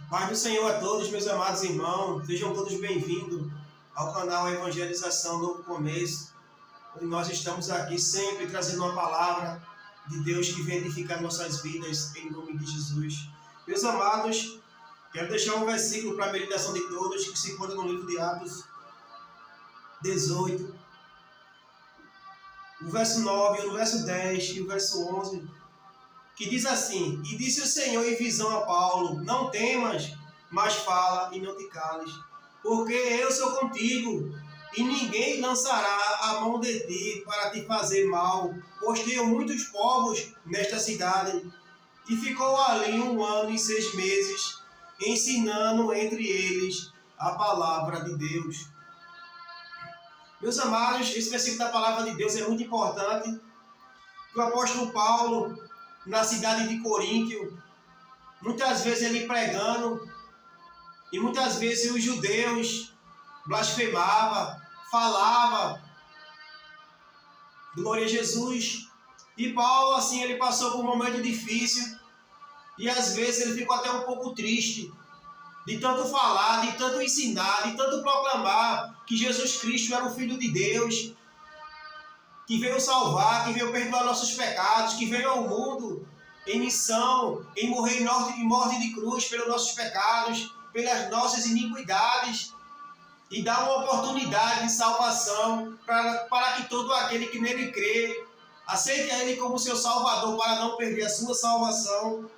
Paz do Senhor a todos, meus amados irmãos, sejam todos bem-vindos ao canal Evangelização Novo Começo, onde nós estamos aqui sempre trazendo uma palavra de Deus que vem edificar nossas vidas em nome de Jesus. Meus amados, quero deixar um versículo para a meditação de todos que se encontra no livro de Atos 18, o verso 9, o verso 10 e o verso 11, que diz assim: E disse o Senhor em visão a Paulo: Não temas, mas fala e não te cales, porque eu sou contigo, e ninguém lançará a mão de ti para te fazer mal, pois tenho muitos povos nesta cidade. E ficou ali 1 ano e 6 meses, ensinando entre eles a palavra de Deus. Meus amados, esse versículo da palavra de Deus é muito importante. O apóstolo Paulo, na cidade de Coríntio, muitas vezes ele pregando, e muitas vezes os judeus blasfemavam, falavam, glória a Jesus. E Paulo, assim, ele passou por um momento difícil, e às vezes ele ficou até um pouco triste, de tanto falar, de tanto ensinar, de tanto proclamar que Jesus Cristo era o Filho de Deus, que veio salvar, que veio perdoar nossos pecados, que veio ao mundo em missão, em morrer em morte de cruz pelos nossos pecados, pelas nossas iniquidades, e dar uma oportunidade de salvação para que todo aquele que nele crê aceite a Ele como seu Salvador para não perder a sua salvação.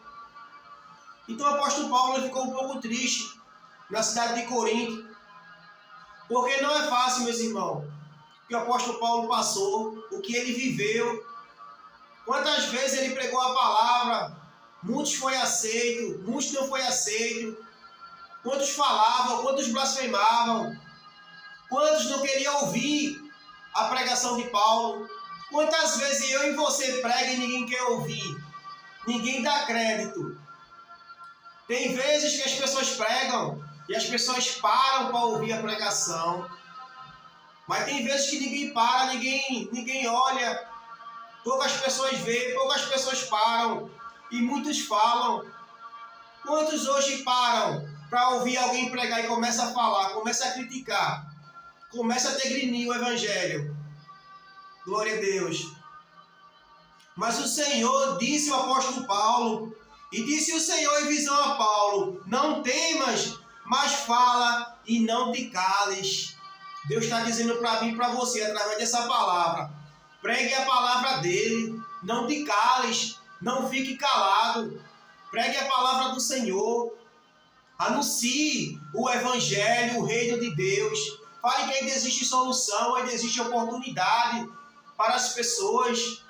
Então o apóstolo Paulo ficou um pouco triste na cidade de Corinto, porque não é fácil, meus irmãos, que o apóstolo Paulo passou, o que ele viveu. Quantas vezes ele pregou a palavra, muitos foi aceito, muitos não foi aceito. Quantos falavam, quantos blasfemavam, quantos não queriam ouvir a pregação de Paulo. Quantas vezes eu e você pregam e ninguém quer ouvir, ninguém dá crédito. Tem vezes que as pessoas pregam e as pessoas param para ouvir a pregação, mas tem vezes que ninguém para, ninguém olha, poucas pessoas veem, poucas pessoas param e muitos falam. Quantos hoje param para ouvir alguém pregar e começa a falar, começa a criticar, começa a degrinir o evangelho? Glória a Deus. Mas o Senhor disse ao apóstolo Paulo, e disse o Senhor em visão a Paulo: Não temas, mas fala e não te cales. Deus está dizendo para mim e para você, através dessa palavra: pregue a palavra dele, não te cales, não fique calado. Pregue a palavra do Senhor, anuncie o evangelho, o reino de Deus. Fale que ainda existe solução, ainda existe oportunidade para as pessoas.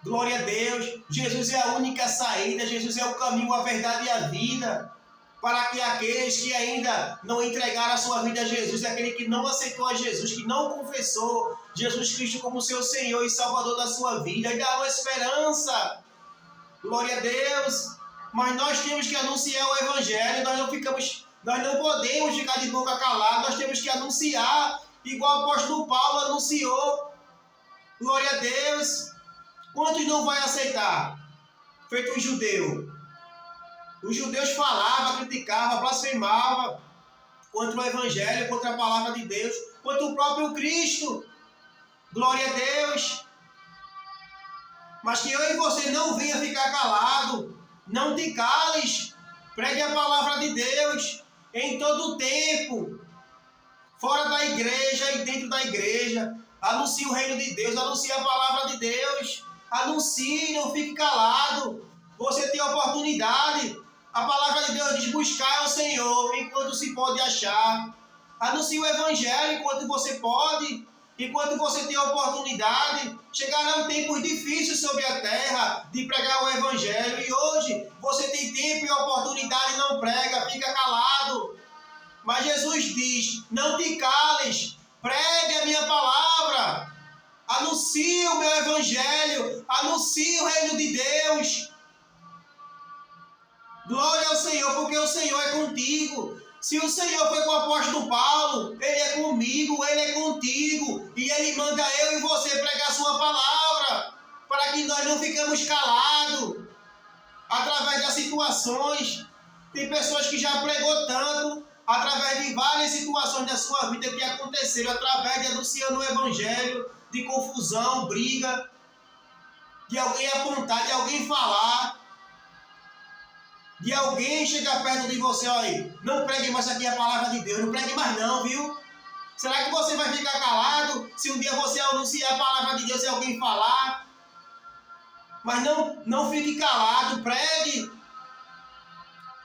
Glória a Deus. Jesus é a única saída, Jesus é o caminho, a verdade e a vida. Para que aqueles que ainda não entregaram a sua vida a Jesus, aquele que não aceitou a Jesus, que não confessou Jesus Cristo como seu Senhor e Salvador da sua vida, ainda há uma esperança. Glória a Deus. Mas nós temos que anunciar o evangelho, nós não podemos ficar de boca calada, nós temos que anunciar, igual o apóstolo Paulo anunciou. Glória a Deus. Quantos não vai aceitar? Feito um judeu. Os judeus falavam, criticavam, blasfemavam contra o evangelho, contra a palavra de Deus, contra o próprio Cristo. Glória a Deus. Mas que eu e você não venha ficar calado. Não te cales. Pregue a palavra de Deus em todo o tempo, fora da igreja e dentro da igreja. Anuncie o reino de Deus, anuncie a palavra de Deus. Anuncie, não fique calado. Você tem oportunidade. A palavra de Deus diz: buscar ao Senhor enquanto se pode achar. Anuncie o evangelho enquanto você pode, enquanto você tem oportunidade. Chegarão tempos difíceis sobre a terra de pregar o evangelho, e hoje você tem tempo e oportunidade e não prega, fica calado. Mas Jesus diz: não te cales, pregue a minha palavra, anuncie o meu evangelho, anuncie o reino de Deus. Glória ao Senhor, porque o Senhor é contigo. Se o Senhor foi com o apóstolo Paulo, Ele é comigo, Ele é contigo. E Ele manda eu e você pregar a sua palavra, para que nós não ficamos calados através das situações. Tem pessoas que já pregou tanto através de várias situações da sua vida que aconteceram através de anunciando o evangelho, de confusão, briga, de alguém apontar, de alguém falar, de alguém chegar perto de você, olha, não pregue mais aqui a palavra de Deus, não pregue mais não, viu? Será que você vai ficar calado se um dia você anunciar a palavra de Deus e alguém falar? Mas não fique calado, pregue.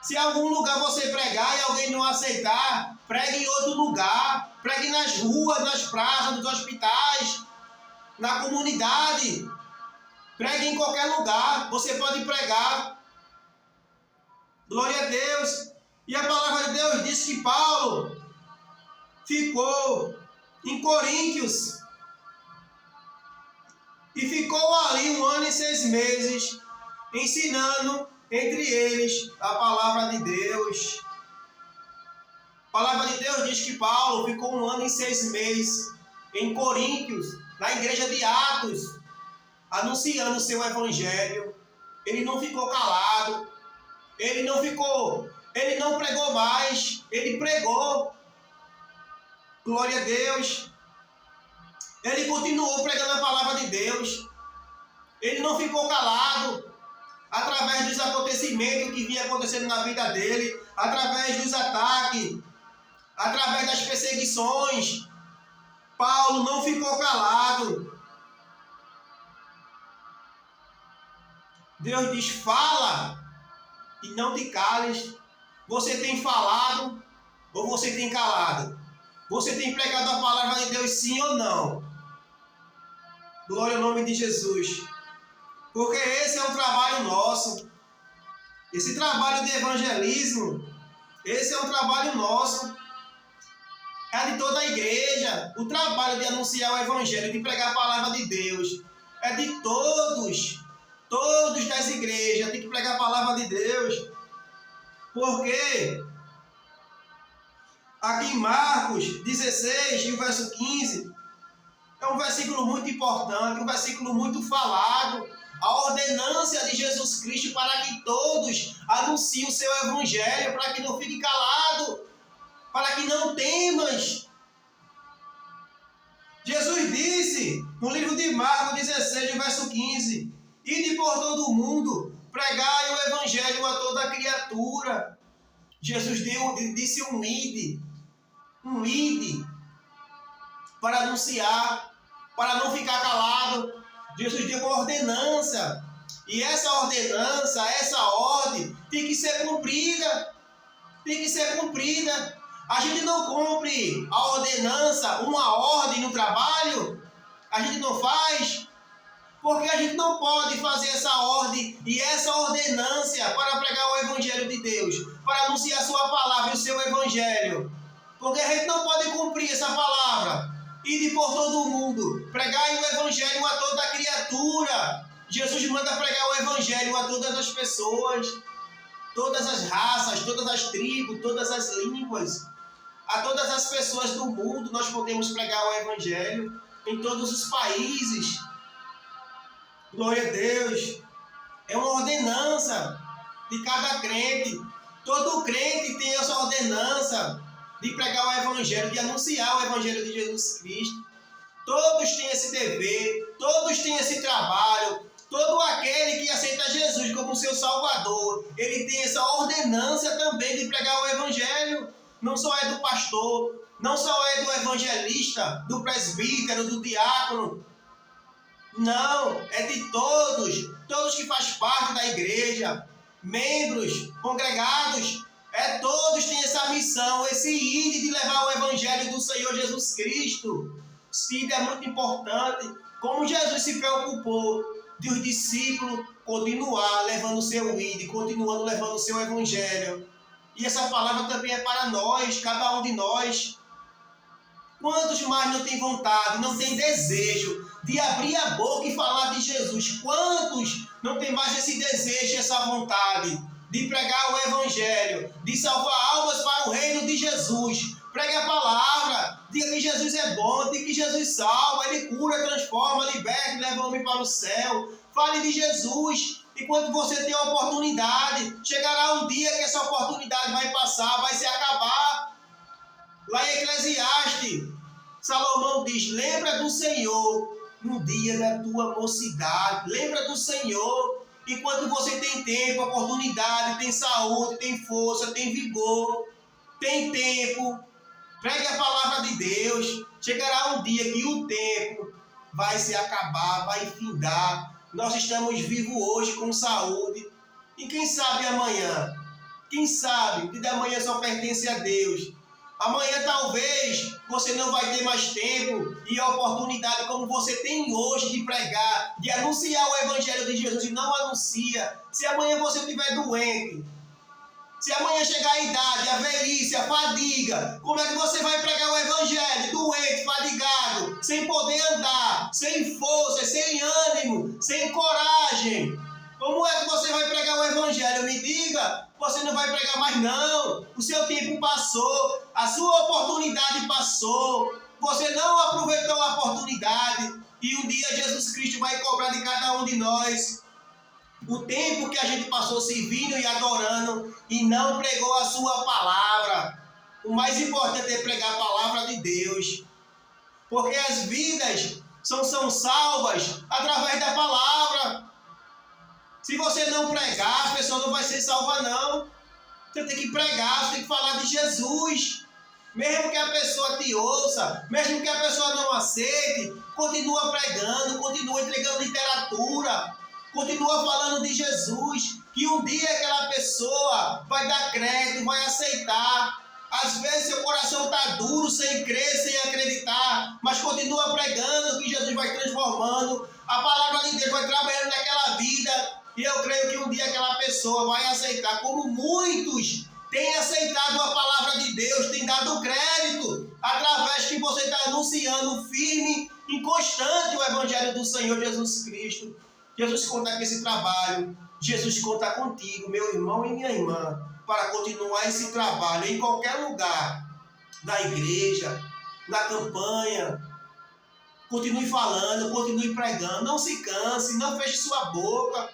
Se em algum lugar você pregar e alguém não aceitar, pregue em outro lugar. Pregue nas ruas, nas praças, nos hospitais, na comunidade. Pregue em qualquer lugar. Você pode pregar. Glória a Deus. E a palavra de Deus diz que Paulo ficou em Coríntios e ficou ali 1 ano e 6 meses ensinando entre eles a palavra de Deus. A palavra de Deus diz que Paulo ficou 1 ano e 6 meses em Coríntios, na igreja de Atos, anunciando o seu evangelho. Ele não ficou calado, ele não pregou mais, ele pregou. Glória a Deus. Ele continuou pregando a palavra de Deus. Ele não ficou calado através dos acontecimentos que vinha acontecendo na vida dele, através dos ataques, através das perseguições. Paulo não ficou calado. Deus diz, fala e não te cales. Você tem falado ou você tem calado? Você tem pregado a palavra de Deus sim ou não? Glória ao nome de Jesus. Porque esse é um trabalho nosso. Esse trabalho de evangelismo, esse é um trabalho nosso. É de toda a igreja. O trabalho de anunciar o evangelho, de pregar a palavra de Deus, é de todos. Todos das igrejas têm que pregar a palavra de Deus. Porque aqui em Marcos 16, e o verso 15, é um versículo muito importante, um versículo muito falado. A ordenança de Jesus Cristo para que todos anunciem o seu evangelho, para que não fique calado, para que não temas. Jesus disse no livro de Marcos 16, verso 15, ide por todo o mundo, pregai o evangelho a toda criatura. Jesus disse um ide, para anunciar, para não ficar calado. Jesus deu uma ordenança, e essa ordenança, essa ordem, tem que ser cumprida. Tem que ser cumprida. A gente não cumpre a ordenança, uma ordem no trabalho, a gente não faz, porque a gente não pode fazer essa ordem e essa ordenança para pregar o evangelho de Deus, para anunciar a sua palavra e o seu evangelho, porque a gente não pode cumprir essa palavra. Ide por todo o mundo, pregai o evangelho a toda criatura. Jesus manda pregar o evangelho a todas as pessoas, todas as raças, todas as tribos, todas as línguas, a todas as pessoas do mundo. Nós podemos pregar o evangelho em todos os países. Glória a Deus. É uma ordenança de cada crente. Todo crente tem essa ordenança de pregar o evangelho, de anunciar o evangelho de Jesus Cristo. Todos têm esse dever, todos têm esse trabalho. Todo aquele que aceita Jesus como seu Salvador, ele tem essa ordenança também de pregar o evangelho. Não só é do pastor, não só é do evangelista, do presbítero, do diácono. Não, é de todos que fazem parte da igreja, membros, congregados. Todos têm essa missão, esse ide de levar o evangelho do Senhor Jesus Cristo. Esse ide é muito importante. Como Jesus se preocupou de os discípulos continuar levando o seu ide, continuando levando o seu evangelho. E essa palavra também é para nós, cada um de nós. Quantos mais não têm vontade, não têm desejo de abrir a boca e falar de Jesus? Quantos não têm mais esse desejo, essa vontade de pregar o evangelho, de salvar almas para o reino de Jesus? Pregue a palavra. Diga que Jesus é bom, diga que Jesus salva, Ele cura, transforma, liberta, leva o homem para o céu. Fale de Jesus. Enquanto você tem a oportunidade, chegará um dia que essa oportunidade vai passar, vai se acabar. Lá em Eclesiastes, Salomão diz: lembra do Senhor no dia da tua mocidade. Lembra do Senhor enquanto você tem tempo, oportunidade, tem saúde, tem força, tem vigor, tem tempo. Pregue a palavra de Deus. Chegará um dia que o tempo vai se acabar, vai findar. Nós estamos vivos hoje com saúde. E quem sabe amanhã? Quem sabe? O dia da manhã só pertence a Deus. Amanhã talvez você não vai ter mais tempo e oportunidade como você tem hoje de pregar, de anunciar o Evangelho de Jesus e não anuncia. Se amanhã você estiver doente, se amanhã chegar a idade, a velhice, a fadiga, como é que você vai pregar o Evangelho? Doente, fadigado, sem poder andar, sem força, sem ânimo, sem coragem. Como é que você vai pregar o Evangelho? Me diga, você não vai pregar mais não. O seu tempo passou, a sua oportunidade passou. Você não aproveitou a oportunidade e um dia Jesus Cristo vai cobrar de cada um de nós o tempo que a gente passou servindo e adorando e não pregou a sua palavra. O mais importante é pregar a palavra de Deus, porque as vidas são salvas através da palavra. Se você não pregar, a pessoa não vai ser salva não. Você tem que pregar, você tem que falar de Jesus. Mesmo que a pessoa te ouça, mesmo que a pessoa não aceite, continua pregando, continua entregando literatura, continua falando de Jesus, que um dia aquela pessoa vai dar crédito, vai aceitar. Às vezes seu coração está duro, sem crer, sem acreditar, mas continua pregando que Jesus vai transformando, a palavra de Deus vai trabalhando naquela vida, e eu creio que um dia aquela pessoa vai aceitar, como muitos têm aceitado a palavra de Deus, têm dado crédito, através que você está anunciando firme e constante o Evangelho do Senhor Jesus Cristo. Jesus conta com esse trabalho, Jesus conta contigo, meu irmão e minha irmã, para continuar esse trabalho em qualquer lugar, na igreja, na campanha. Continue falando, continue pregando, não se canse, não feche sua boca.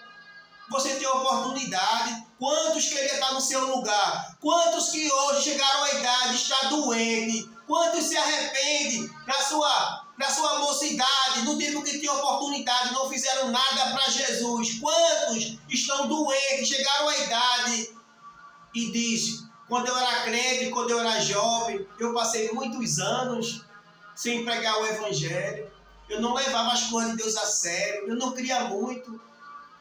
Você tem oportunidade. Quantos queriam estar no seu lugar? Quantos que hoje chegaram à idade, está doente? Quantos se arrependem na sua mocidade, no tempo que tinha oportunidade, não fizeram nada para Jesus? Quantos estão doentes, chegaram à idade e diz: quando eu era crente, quando eu era jovem, eu passei muitos anos sem pregar o Evangelho. Eu não levava as coisas de Deus a sério, eu não cria muito.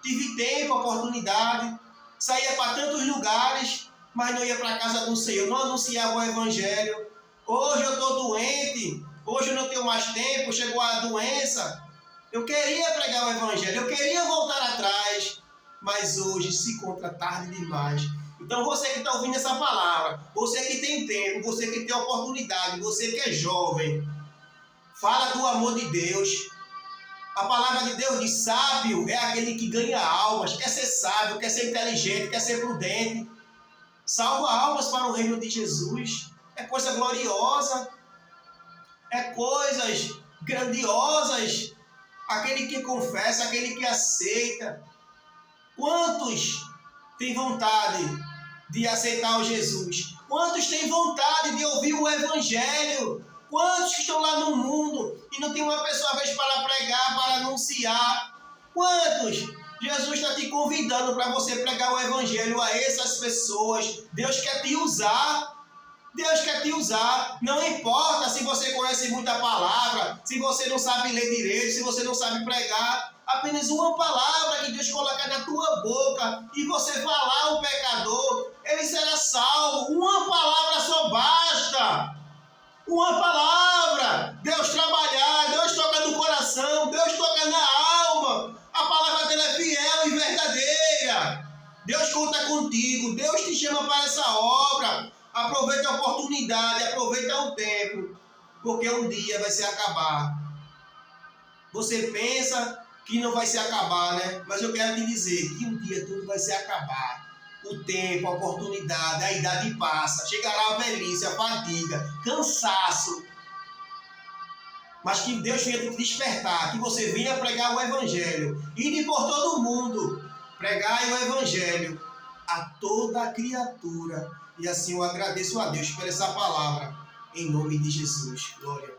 Tive tempo, oportunidade, saía para tantos lugares, mas não ia para a casa do Senhor, não anunciava o Evangelho. Hoje eu estou doente, hoje eu não tenho mais tempo, chegou a doença. Eu queria pregar o Evangelho, eu queria voltar atrás, mas hoje se encontra tarde demais. Então você que está ouvindo essa palavra, você que tem tempo, você que tem oportunidade, você que é jovem, fala do amor de Deus. A palavra de Deus diz: sábio é aquele que ganha almas, quer ser sábio, quer ser inteligente, quer ser prudente. Salva almas para o reino de Jesus. É coisa gloriosa, é coisas grandiosas. Aquele que confessa, aquele que aceita. Quantos têm vontade de aceitar o Jesus? Quantos têm vontade de ouvir o Evangelho? Quantos que estão lá no mundo e não tem uma pessoa a vez para pregar, para anunciar? Quantos? Jesus está te convidando para você pregar o Evangelho a essas pessoas. Deus quer te usar. Deus quer te usar. Não importa se você conhece muita palavra, se você não sabe ler direito, se você não sabe pregar. Apenas uma palavra que Deus coloca na tua boca e você falar ao pecador, ele será salvo. Uma palavra só basta. Uma palavra, Deus trabalhar, Deus toca no coração, Deus toca na alma. A palavra dele é fiel e verdadeira. Deus conta contigo, Deus te chama para essa obra. Aproveita a oportunidade, aproveita o tempo, porque um dia vai se acabar. Você pensa que não vai se acabar, né? Mas eu quero te dizer que um dia tudo vai se acabar. o tempo, a oportunidade, a idade passa, chegará a velhice, a fadiga, cansaço. Mas que Deus venha te despertar, que você venha pregar o Evangelho. E por todo o mundo, pregai o Evangelho a toda criatura. E assim eu agradeço a Deus por essa palavra, em nome de Jesus. Glória.